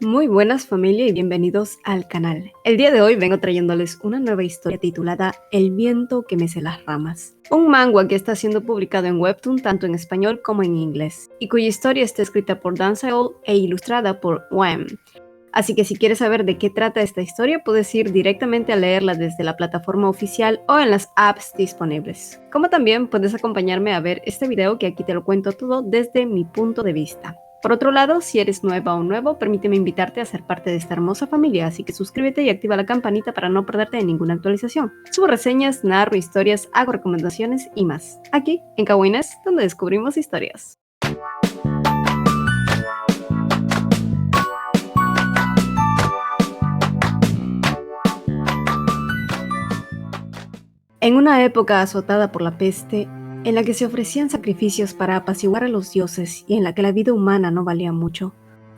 Muy buenas familia y bienvenidos al canal. El día de hoy vengo trayéndoles una nueva historia titulada El viento que mece las ramas. Un manga que está siendo publicado en Webtoon tanto en español como en inglés y cuya historia está escrita por Dan Seol e ilustrada por Wham. Así que si quieres saber de qué trata esta historia puedes ir directamente a leerla desde la plataforma oficial o en las apps disponibles. Como también puedes acompañarme a ver este video que aquí te lo cuento todo desde mi punto de vista. Por otro lado, si eres nueva o nuevo, permíteme invitarte a ser parte de esta hermosa familia, así que suscríbete y activa la campanita para no perderte de ninguna actualización. Subo reseñas, narro historias, hago recomendaciones y más. Aquí, en Kawines, donde descubrimos historias. En una época azotada por la peste, en la que se ofrecían sacrificios para apaciguar a los dioses y en la que la vida humana no valía mucho,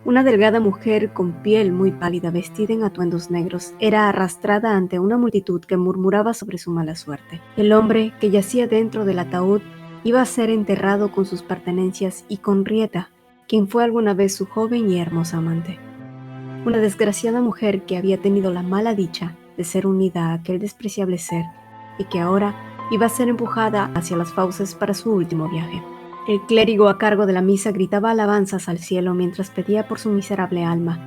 una delgada mujer con piel muy pálida vestida en atuendos negros era arrastrada ante una multitud que murmuraba sobre su mala suerte. El hombre que yacía dentro del ataúd iba a ser enterrado con sus pertenencias y con Rieta, quien fue alguna vez su joven y hermosa amante. Una desgraciada mujer que había tenido la mala dicha de ser unida a aquel despreciable ser y que ahora iba a ser empujada hacia las fauces para su último viaje. El clérigo a cargo de la misa gritaba alabanzas al cielo mientras pedía por su miserable alma,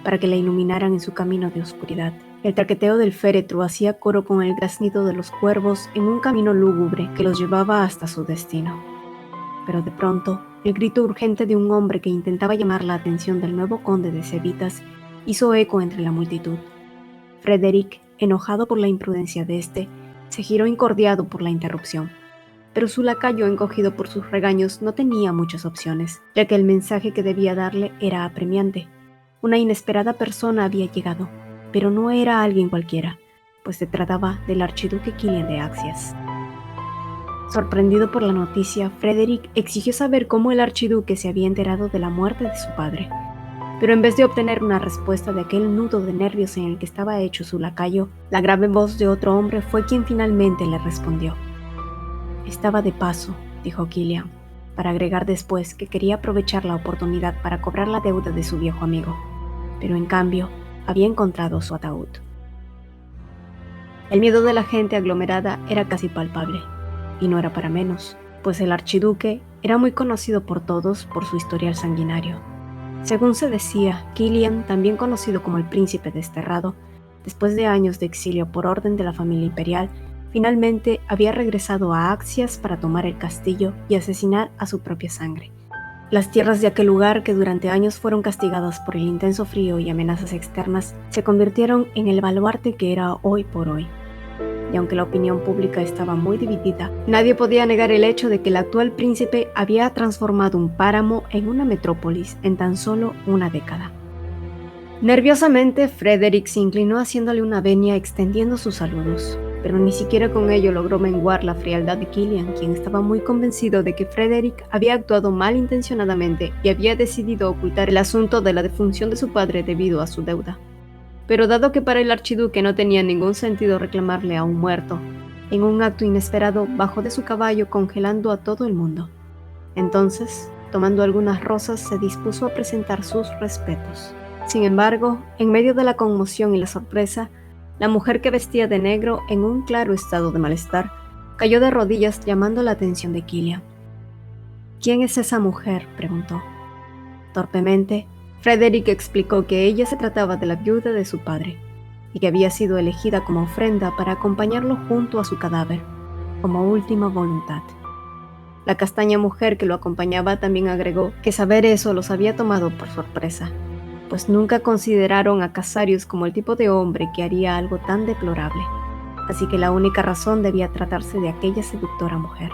para que la iluminaran en su camino de oscuridad. El traqueteo del féretro hacía coro con el graznido de los cuervos en un camino lúgubre que los llevaba hasta su destino. Pero de pronto, el grito urgente de un hombre que intentaba llamar la atención del nuevo conde de Cevitas hizo eco entre la multitud. Frederick, enojado por la imprudencia de este, se giró incordiado por la interrupción, pero su lacayo, encogido por sus regaños, no tenía muchas opciones, ya que el mensaje que debía darle era apremiante. Una inesperada persona había llegado, pero no era alguien cualquiera, pues se trataba del archiduque Killian de Axias. Sorprendido por la noticia, Frederick exigió saber cómo el archiduque se había enterado de la muerte de su padre. Pero en vez de obtener una respuesta de aquel nudo de nervios en el que estaba hecho su lacayo, la grave voz de otro hombre fue quien finalmente le respondió. Estaba de paso, dijo Killian, para agregar después que quería aprovechar la oportunidad para cobrar la deuda de su viejo amigo, pero en cambio había encontrado su ataúd. El miedo de la gente aglomerada era casi palpable, y no era para menos, pues el archiduque era muy conocido por todos por su historial sanguinario. Según se decía, Killian, también conocido como el príncipe desterrado, después de años de exilio por orden de la familia imperial, finalmente había regresado a Axias para tomar el castillo y asesinar a su propia sangre. Las tierras de aquel lugar, que durante años fueron castigadas por el intenso frío y amenazas externas, se convirtieron en el baluarte que era hoy por hoy. Y aunque la opinión pública estaba muy dividida, nadie podía negar el hecho de que el actual príncipe había transformado un páramo en una metrópolis en tan solo una década. Nerviosamente, Frederick se inclinó haciéndole una venia extendiendo sus saludos, pero ni siquiera con ello logró menguar la frialdad de Killian, quien estaba muy convencido de que Frederick había actuado malintencionadamente y había decidido ocultar el asunto de la defunción de su padre debido a su deuda. Pero dado que para el archiduque no tenía ningún sentido reclamarle a un muerto, en un acto inesperado bajó de su caballo congelando a todo el mundo. Entonces, tomando algunas rosas, se dispuso a presentar sus respetos. Sin embargo, en medio de la conmoción y la sorpresa, la mujer que vestía de negro en un claro estado de malestar, cayó de rodillas llamando la atención de Killian. ¿Quién es esa mujer?, preguntó. Torpemente, Frederick explicó que ella se trataba de la viuda de su padre, y que había sido elegida como ofrenda para acompañarlo junto a su cadáver, como última voluntad. La castaña mujer que lo acompañaba también agregó que saber eso los había tomado por sorpresa, pues nunca consideraron a Casarius como el tipo de hombre que haría algo tan deplorable, así que la única razón debía tratarse de aquella seductora mujer.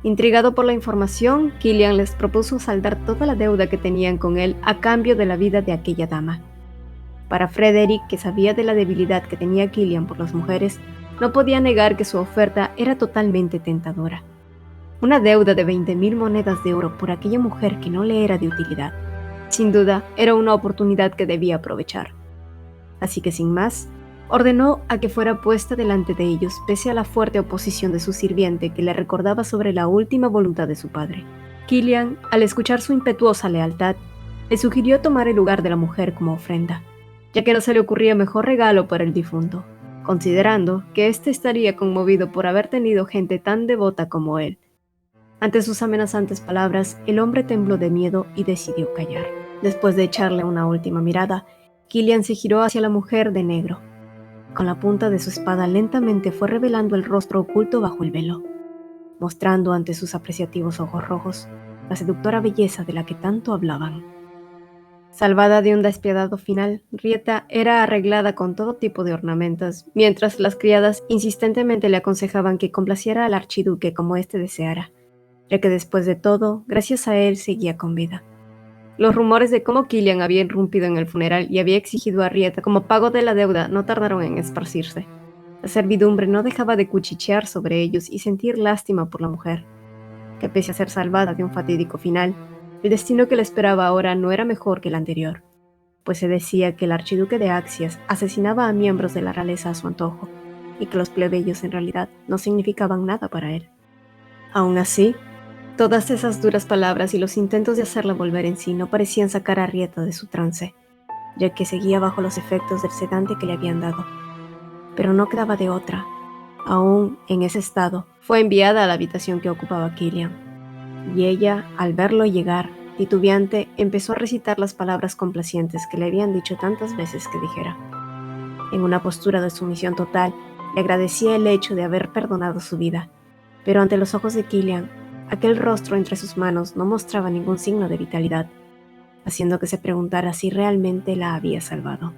Intrigado por la información, Killian les propuso saldar toda la deuda que tenían con él a cambio de la vida de aquella dama. Para Frederick, que sabía de la debilidad que tenía Killian por las mujeres, no podía negar que su oferta era totalmente tentadora. Una deuda de 20,000 monedas de oro por aquella mujer que no le era de utilidad. Sin duda, era una oportunidad que debía aprovechar. Así que sin más, ordenó a que fuera puesta delante de ellos pese a la fuerte oposición de su sirviente que le recordaba sobre la última voluntad de su padre. Killian, al escuchar su impetuosa lealtad, Le sugirió tomar el lugar de la mujer como ofrenda, ya que no se le ocurría mejor regalo para el difunto, considerando que éste estaría conmovido por haber tenido gente tan devota como él. Ante sus amenazantes palabras, el hombre tembló de miedo y decidió callar. Después de echarle una última mirada, Killian se giró hacia la mujer de negro. Con la punta de su espada lentamente fue revelando el rostro oculto bajo el velo, mostrando ante sus apreciativos ojos rojos la seductora belleza de la que tanto hablaban. Salvada de un despiadado final, Rieta era arreglada con todo tipo de ornamentos, mientras las criadas insistentemente le aconsejaban que complaciera al archiduque como éste deseara, ya que después de todo, gracias a él seguía con vida. Los rumores de cómo Killian había irrumpido en el funeral y había exigido a Rieta como pago de la deuda no tardaron en esparcirse. La servidumbre no dejaba de cuchichear sobre ellos y sentir lástima por la mujer, que pese a ser salvada de un fatídico final, el destino que le esperaba ahora no era mejor que el anterior, pues se decía que el archiduque de Axias asesinaba a miembros de la realeza a su antojo, y que los plebeyos en realidad no significaban nada para él. Aún así, todas esas duras palabras y los intentos de hacerla volver en sí no parecían sacar a Rieta de su trance, ya que seguía bajo los efectos del sedante que le habían dado. Pero no quedaba de otra. Aún en ese estado, fue enviada a la habitación que ocupaba Killian, y ella, al verlo llegar, titubeante, empezó a recitar las palabras complacientes que le habían dicho tantas veces que dijera. En una postura de sumisión total, le agradecía el hecho de haber perdonado su vida, pero ante los ojos de Killian, aquel rostro entre sus manos no mostraba ningún signo de vitalidad, haciendo que se preguntara si realmente la había salvado.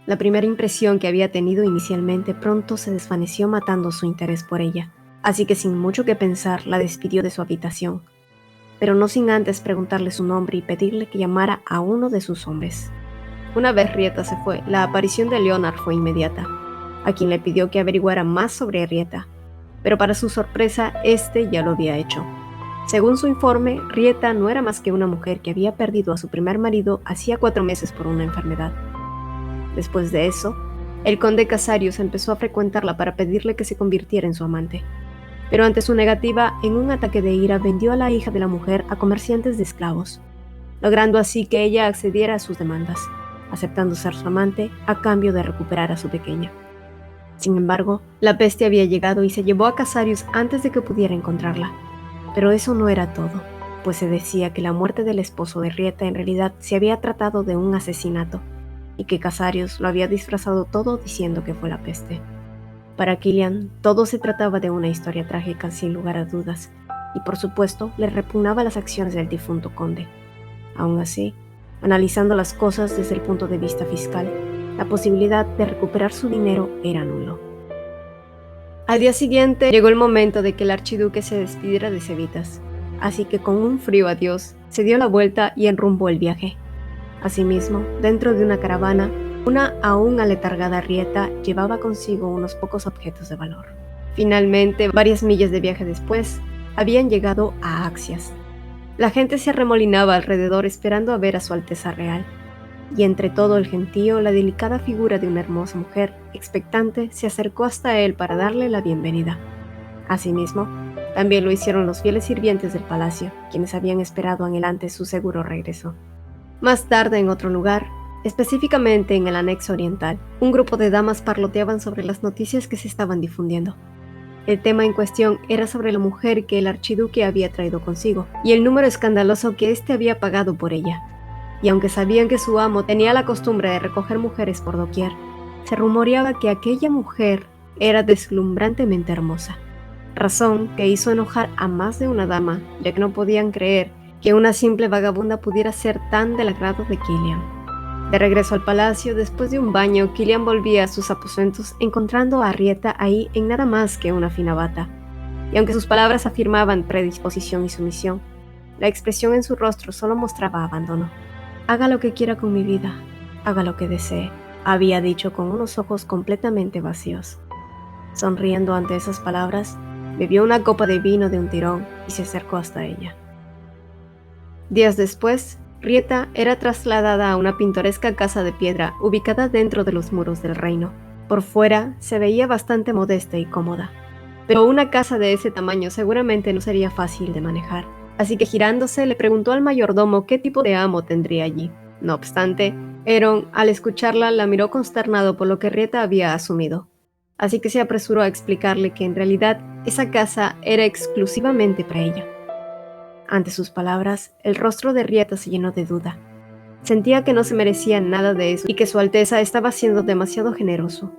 La primera impresión que había tenido inicialmente pronto se desvaneció matando su interés por ella, así que sin mucho que pensar la despidió de su habitación, pero no sin antes preguntarle su nombre y pedirle que llamara a uno de sus hombres. Una vez Rieta se fue, la aparición de Leonard fue inmediata, a quien le pidió que averiguara más sobre Rieta, pero para su sorpresa, este ya lo había hecho. Según su informe, Rieta no era más que una mujer que había perdido a su primer marido hacía 4 meses por una enfermedad. Después de eso, el conde Casarius empezó a frecuentarla para pedirle que se convirtiera en su amante. Pero ante su negativa, en un ataque de ira vendió a la hija de la mujer a comerciantes de esclavos, logrando así que ella accediera a sus demandas, aceptando ser su amante a cambio de recuperar a su pequeña. Sin embargo, la peste había llegado y se llevó a Casarius antes de que pudiera encontrarla. Pero eso no era todo, pues se decía que la muerte del esposo de Rieta en realidad se había tratado de un asesinato, y que Casarius lo había disfrazado todo diciendo que fue la peste. Para Killian, todo se trataba de una historia trágica sin lugar a dudas, y por supuesto le repugnaba las acciones del difunto conde. Aún así, analizando las cosas desde el punto de vista fiscal, la posibilidad de recuperar su dinero era nulo. Al día siguiente llegó el momento de que el archiduque se despidiera de Cevitas, así que con un frío adiós se dio la vuelta y enrumbó el viaje. Asimismo, dentro de una caravana, una aún aletargada Rieta llevaba consigo unos pocos objetos de valor. Finalmente, varias millas de viaje después, habían llegado a Axias. La gente se arremolinaba alrededor esperando a ver a su Alteza Real, y entre todo el gentío, la delicada figura de una hermosa mujer, expectante, se acercó hasta él para darle la bienvenida. Asimismo, también lo hicieron los fieles sirvientes del palacio, quienes habían esperado anhelantes su seguro regreso. Más tarde, en otro lugar, específicamente en el anexo oriental, un grupo de damas parloteaban sobre las noticias que se estaban difundiendo. El tema en cuestión era sobre la mujer que el archiduque había traído consigo, y el número escandaloso que éste había pagado por ella. Y aunque sabían que su amo tenía la costumbre de recoger mujeres por doquier, se rumoreaba que aquella mujer era deslumbrantemente hermosa, razón que hizo enojar a más de una dama, ya que no podían creer que una simple vagabunda pudiera ser tan del agrado de Killian. De regreso al palacio, después de un baño, Killian volvía a sus aposentos, encontrando a Rieta ahí en nada más que una fina bata. Y aunque sus palabras afirmaban predisposición y sumisión, la expresión en su rostro solo mostraba abandono. «Haga lo que quiera con mi vida, haga lo que desee», había dicho con unos ojos completamente vacíos. Sonriendo ante esas palabras, bebió una copa de vino de un tirón y se acercó hasta ella. Días después, Rieta era trasladada a una pintoresca casa de piedra ubicada dentro de los muros del reino. Por fuera se veía bastante modesta y cómoda, pero una casa de ese tamaño seguramente no sería fácil de manejar, así que girándose le preguntó al mayordomo qué tipo de amo tendría allí. No obstante, Eron, al escucharla, la miró consternado por lo que Rieta había asumido, así que se apresuró a explicarle que en realidad esa casa era exclusivamente para ella. Ante sus palabras, el rostro de Rieta se llenó de duda. Sentía que no se merecía nada de eso y que Su Alteza estaba siendo demasiado generoso.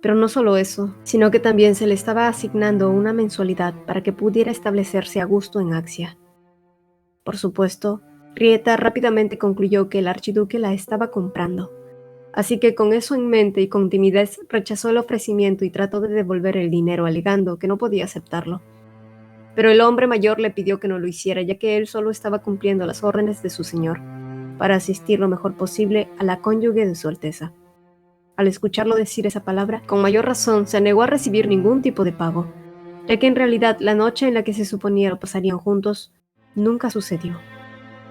Pero no solo eso, sino que también se le estaba asignando una mensualidad para que pudiera establecerse a gusto en Axia. Por supuesto, Rieta rápidamente concluyó que el archiduque la estaba comprando. Así que con eso en mente y con timidez rechazó el ofrecimiento y trató de devolver el dinero alegando que no podía aceptarlo. Pero el hombre mayor le pidió que no lo hiciera, ya que él solo estaba cumpliendo las órdenes de su señor, para asistir lo mejor posible a la cónyuge de Su Alteza. Al escucharlo decir esa palabra, con mayor razón se negó a recibir ningún tipo de pago, ya que en realidad la noche en la que se suponía lo pasarían juntos nunca sucedió.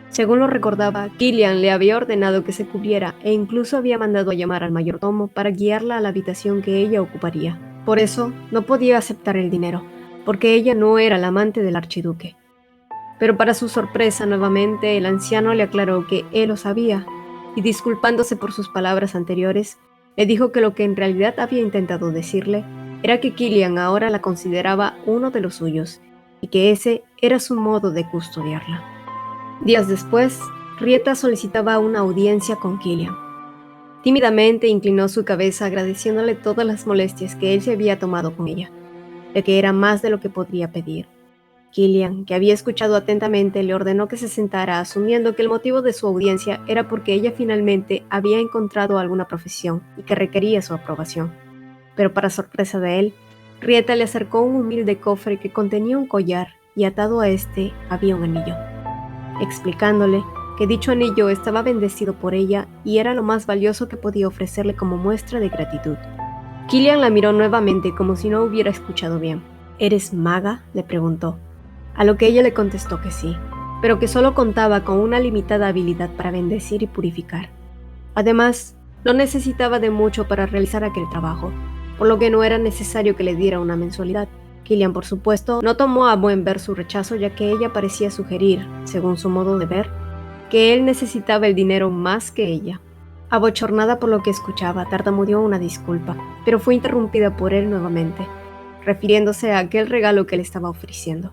Según lo recordaba, Killian le había ordenado que se cubriera e incluso había mandado a llamar al mayordomo para guiarla a la habitación que ella ocuparía. Por eso, no podía aceptar el dinero, porque ella no era la amante del archiduque. Pero para su sorpresa, nuevamente, el anciano le aclaró que él lo sabía, y disculpándose por sus palabras anteriores, le dijo que lo que en realidad había intentado decirle era que Killian ahora la consideraba uno de los suyos, y que ese era su modo de custodiarla. Días después, Rieta solicitaba una audiencia con Killian. Tímidamente inclinó su cabeza agradeciéndole todas las molestias que él se había tomado con ella, ya que era más de lo que podría pedir. Killian, que había escuchado atentamente, le ordenó que se sentara, asumiendo que el motivo de su audiencia era porque ella finalmente había encontrado alguna profesión y que requería su aprobación. Pero para sorpresa de él, Rieta le acercó un humilde cofre que contenía un collar y atado a este había un anillo, explicándole que dicho anillo estaba bendecido por ella y era lo más valioso que podía ofrecerle como muestra de gratitud. Killian la miró nuevamente como si no hubiera escuchado bien. ¿Eres maga?, le preguntó, a lo que ella le contestó que sí, pero que solo contaba con una limitada habilidad para bendecir y purificar. Además, no necesitaba de mucho para realizar aquel trabajo, por lo que no era necesario que le diera una mensualidad. Killian, por supuesto, no tomó a buen ver su rechazo, ya que ella parecía sugerir, según su modo de ver, que él necesitaba el dinero más que ella. Abochornada por lo que escuchaba, tartamudeó una disculpa, pero fue interrumpida por él nuevamente, refiriéndose a aquel regalo que le estaba ofreciendo.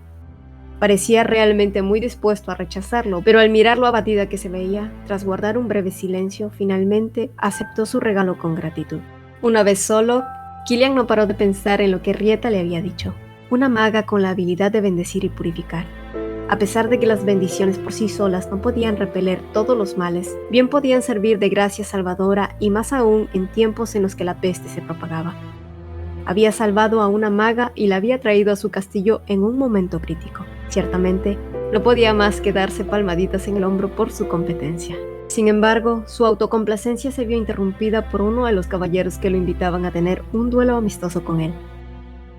Parecía realmente muy dispuesto a rechazarlo, pero al mirar lo abatida que se veía, tras guardar un breve silencio, finalmente aceptó su regalo con gratitud. Una vez solo, Killian no paró de pensar en lo que Rieta le había dicho. Una maga con la habilidad de bendecir y purificar. A pesar de que las bendiciones por sí solas no podían repeler todos los males, bien podían servir de gracia salvadora y más aún en tiempos en los que la peste se propagaba. Había salvado a una maga y la había traído a su castillo en un momento crítico. Ciertamente, no podía más que darse palmaditas en el hombro por su competencia. Sin embargo, su autocomplacencia se vio interrumpida por uno de los caballeros que lo invitaban a tener un duelo amistoso con él.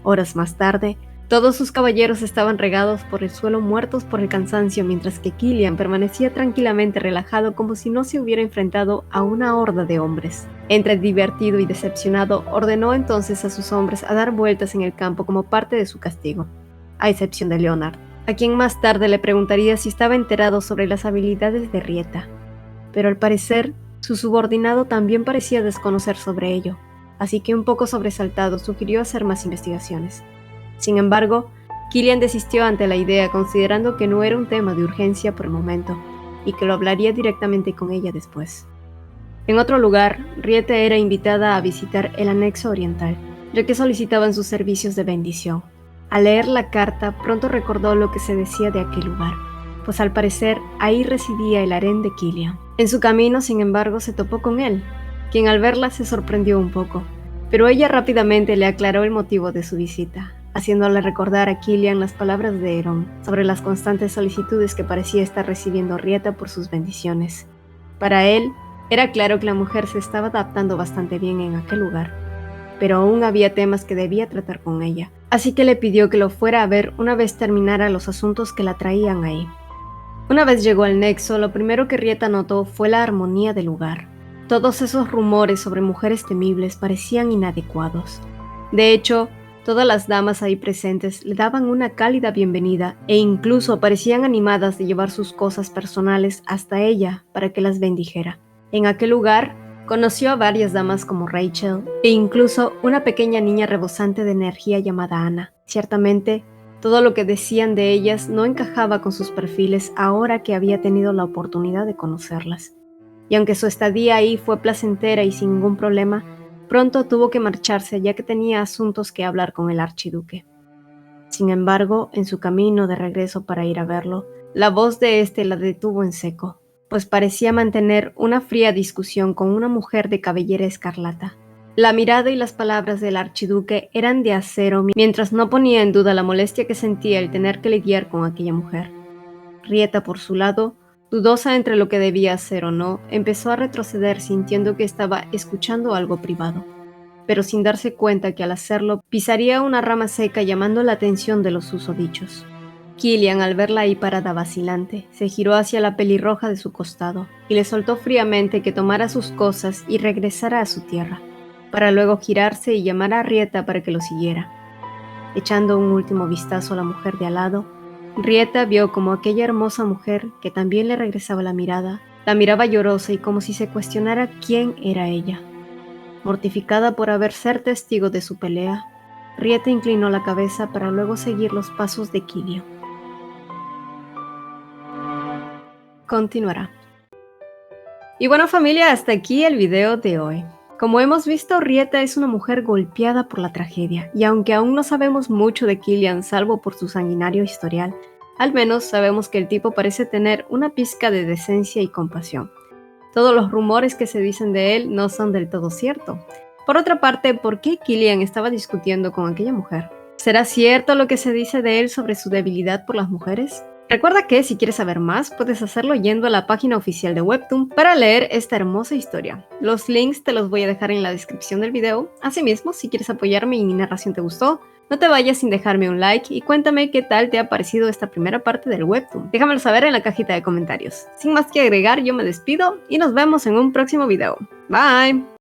Horas más tarde, todos sus caballeros estaban regados por el suelo muertos por el cansancio, mientras que Killian permanecía tranquilamente relajado como si no se hubiera enfrentado a una horda de hombres. Entre divertido y decepcionado, ordenó entonces a sus hombres a dar vueltas en el campo como parte de su castigo, a excepción de Leonard, a quien más tarde le preguntaría si estaba enterado sobre las habilidades de Rieta. Pero al parecer, su subordinado también parecía desconocer sobre ello, así que un poco sobresaltado sugirió hacer más investigaciones. Sin embargo, Killian desistió ante la idea, considerando que no era un tema de urgencia por el momento, y que lo hablaría directamente con ella después. En otro lugar, Rieta era invitada a visitar el anexo oriental, ya que solicitaban sus servicios de bendición. Al leer la carta, pronto recordó lo que se decía de aquel lugar, pues al parecer ahí residía el harén de Killian. En su camino, sin embargo, se topó con él, quien al verla se sorprendió un poco, pero ella rápidamente le aclaró el motivo de su visita, haciéndole recordar a Killian las palabras de Eron sobre las constantes solicitudes que parecía estar recibiendo Rieta por sus bendiciones. Para él, era claro que la mujer se estaba adaptando bastante bien en aquel lugar, pero aún había temas que debía tratar con ella, así que le pidió que lo fuera a ver una vez terminara los asuntos que la traían ahí. Una vez llegó al nexo, lo primero que Rieta notó fue la armonía del lugar. Todos esos rumores sobre mujeres temibles parecían inadecuados. De hecho, Todas las damas ahí presentes le daban una cálida bienvenida e incluso parecían animadas de llevar sus cosas personales hasta ella para que las bendijera. En aquel lugar conoció a varias damas como Rachel e incluso una pequeña niña rebosante de energía llamada Anna. Ciertamente, todo lo que decían de ellas no encajaba con sus perfiles ahora que había tenido la oportunidad de conocerlas. Y aunque su estadía ahí fue placentera y sin ningún problema, pronto tuvo que marcharse ya que tenía asuntos que hablar con el archiduque. Sin embargo, en su camino de regreso para ir a verlo, la voz de éste la detuvo en seco, pues parecía mantener una fría discusión con una mujer de cabellera escarlata. La mirada y las palabras del archiduque eran de acero mientras no ponía en duda la molestia que sentía el tener que lidiar con aquella mujer. Rieta, por su lado, dudosa entre lo que debía hacer o no, empezó a retroceder sintiendo que estaba escuchando algo privado, pero sin darse cuenta que al hacerlo pisaría una rama seca llamando la atención de los susodichos. Killian, al verla ahí parada vacilante, se giró hacia la pelirroja de su costado y le soltó fríamente que tomara sus cosas y regresara a su tierra, para luego girarse y llamar a Rieta para que lo siguiera. Echando un último vistazo a la mujer de al lado, Rieta vio como aquella hermosa mujer, que también le regresaba la miraba llorosa y como si se cuestionara quién era ella. Mortificada por haber ser testigo de su pelea, Rieta inclinó la cabeza para luego seguir los pasos de Killian. Continuará. Y bueno, familia, hasta aquí el video de hoy. Como hemos visto, Rieta es una mujer golpeada por la tragedia, y aunque aún no sabemos mucho de Killian salvo por su sanguinario historial, al menos sabemos que el tipo parece tener una pizca de decencia y compasión. Todos los rumores que se dicen de él no son del todo cierto. Por otra parte, ¿por qué Killian estaba discutiendo con aquella mujer? ¿Será cierto lo que se dice de él sobre su debilidad por las mujeres? Recuerda que si quieres saber más, puedes hacerlo yendo a la página oficial de Webtoon para leer esta hermosa historia. Los links te los voy a dejar en la descripción del video. Asimismo, si quieres apoyarme y mi narración te gustó, no te vayas sin dejarme un like y cuéntame qué tal te ha parecido esta primera parte del Webtoon. Déjamelo saber en la cajita de comentarios. Sin más que agregar, yo me despido y nos vemos en un próximo video. Bye.